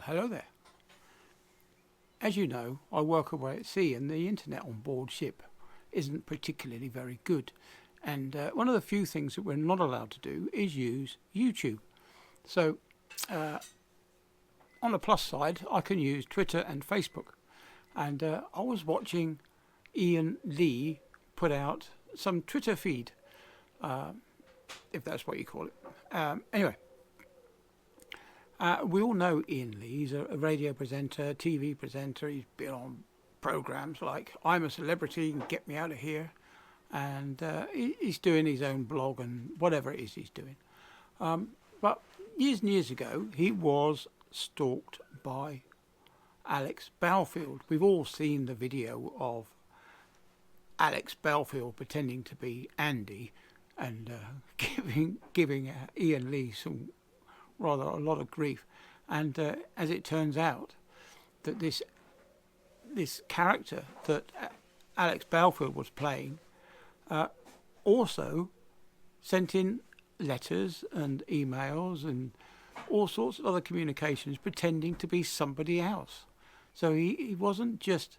hello there. As you know, I work away at sea and the internet on board ship isn't particularly very good. And one of the few things that we're not allowed to do is use YouTube. So, on the plus side, I can use Twitter and Facebook. And I was watching Ian Lee put out some Twitter feed, if that's what you call it. Anyway. We all know Ian Lee. He's a radio presenter, TV presenter. He's been on programs like I'm a Celebrity and Get Me Out of Here. And he's doing his own blog and whatever it is he's doing. But years and years ago, he was stalked by Alex Belfield. We've all seen the video of Alex Belfield pretending to be Andy and giving Ian Lee a lot of grief. And as it turns out, that this character that Alex Belfield was playing also sent in letters and emails and all sorts of other communications pretending to be somebody else. So he wasn't just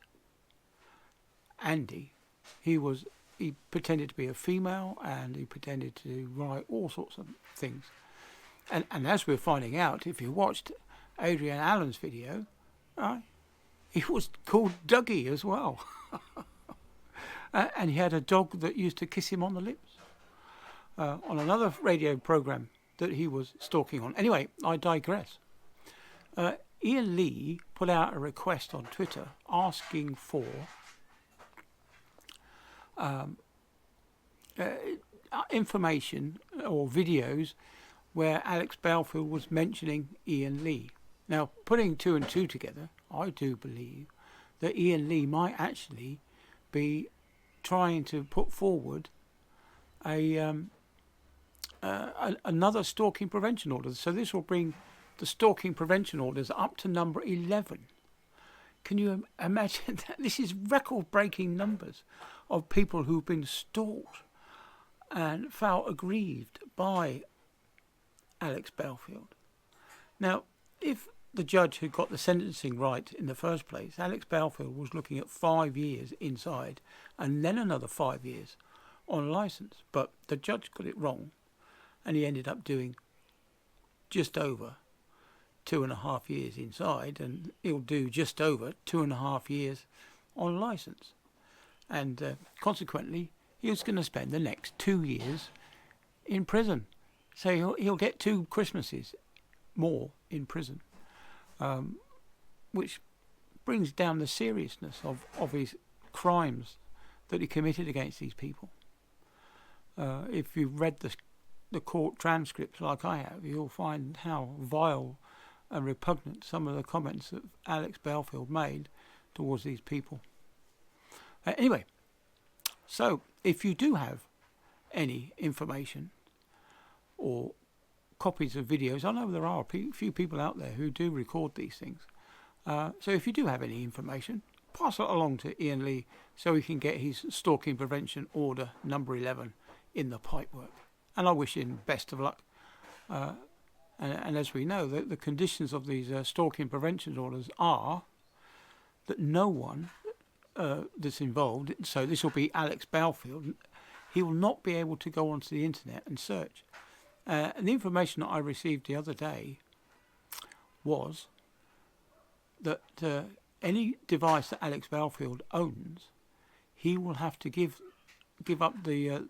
Andy. He pretended to be a female, and he pretended to write all sorts of things. And as we're finding out, if you watched Adrian Allen's video, he was called Dougie as well. And he had a dog that used to kiss him on the lips on another radio program that he was stalking on. Anyway, I digress. Ian Lee put out a request on Twitter asking for information or videos where Alex Belfield was mentioning Ian Lee. Now, putting two and two together, I do believe that Ian Lee might actually be trying to put forward another stalking prevention order. So this will bring the stalking prevention orders up to number 11. Can you imagine that? This is record-breaking numbers of people who've been stalked and felt aggrieved by Alex Belfield. Now, if the judge had got the sentencing right in the first place, Alex Belfield was looking at 5 years inside and then another 5 years on licence. But the judge got it wrong, and he ended up doing just over 2.5 years inside, and he'll do just over 2.5 years on licence. And consequently, he was going to spend the next 2 years in prison. So he'll get 2 Christmases more in prison, which brings down the seriousness of his crimes that he committed against these people. If you've read the court transcripts like I have, you'll find how vile and repugnant some of the comments that Alex Belfield made towards these people. Anyway, so if you do have any information or copies of videos, I know there are a few people out there who do record these things. So if you do have any information, pass it along to Ian Lee so he can get his stalking prevention order number 11 in the pipework. And I wish him best of luck. And as we know, the conditions of these stalking prevention orders are that no one that's involved, so this will be Alex Belfield, he will not be able to go onto the internet and search. And the information that I received the other day was that any device that Alex Belfield owns, he will have to give up the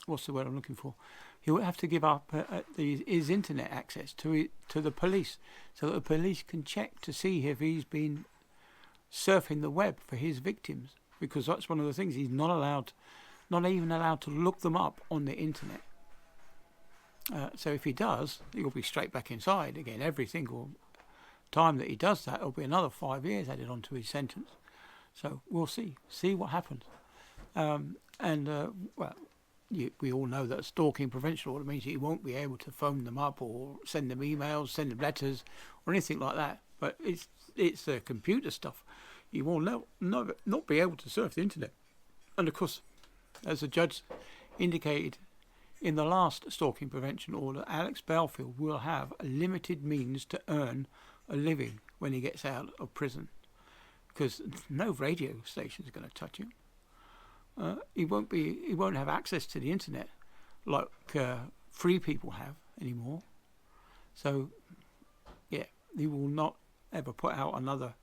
what's the word I'm looking for? He will have to give up his internet access to the police, so that the police can check to see if he's been surfing the web for his victims, because that's one of the things, he's not even allowed to look them up on the internet. So if he does, he'll be straight back inside again. Every single time that he does that, it'll be another 5 years added onto his sentence. So we'll see what happens. We all know that a stalking prevention order means he won't be able to phone them up or send them emails, send them letters, or anything like that. But it's computer stuff. You will not be able to surf the internet. And of course, as the judge indicated in the last stalking prevention order, Alex Belfield will have a limited means to earn a living when he gets out of prison, because no radio station is going to touch him. He won't have access to the internet like free people have anymore. So, yeah, he will not ever put out another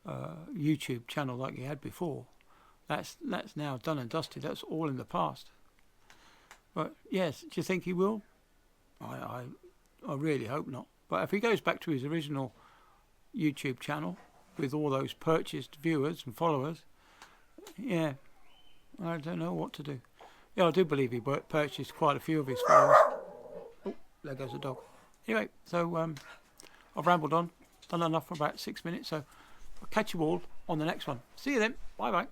YouTube channel like he had before. That's now done and dusted. That's all in the past. But yes, do you think he will? I really hope not. But if he goes back to his original YouTube channel with all those purchased viewers and followers, yeah, I don't know what to do. Yeah, I do believe he purchased quite a few of his followers. Oh, there goes the dog. Anyway, so I've rambled on. Done enough for about 6 minutes, so I'll catch you all on the next one. See you then. Bye bye.